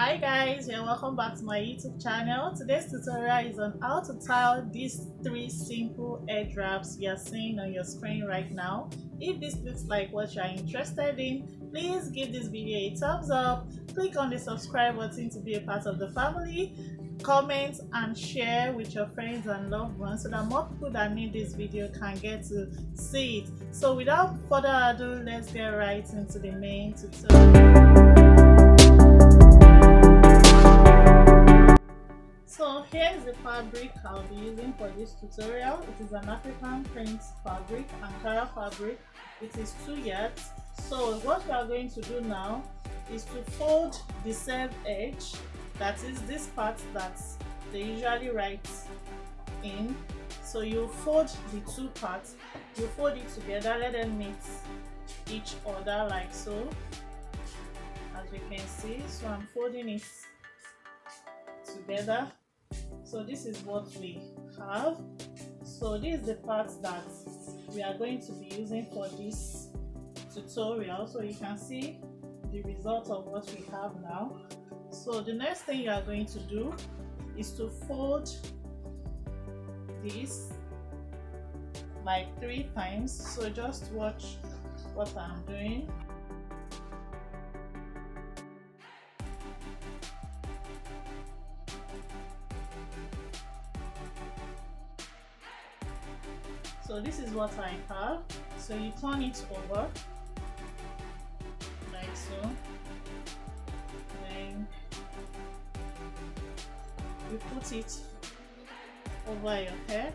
Hi guys, and welcome back to my YouTube channel. Today's tutorial is on how to tie these three simple head wraps you are seeing on your screen right now. If this looks like what you are interested in, please give this video a thumbs up, click on the subscribe button to be a part of the family, comment and share with your friends and loved ones so that more people that need this video can get to see it. So without further ado, let's get right into the main tutorial. So here's the fabric I'll be using for this tutorial. It is an African print fabric, Ankara fabric. It is 2 yards. So what we are going to do now is to fold the serge edge, that is this part that they usually write in. So you fold the two parts, you fold it together, let them meet each other like so, as you can see. So I'm folding it together. So this is what we have. So this is the part that we are going to be using for this tutorial. So you can see the result of what we have now. So the next thing you are going to do is to fold this like 3 times. So just watch what I'm doing. So this is what I have. So you turn it over like so, then you put it over your hair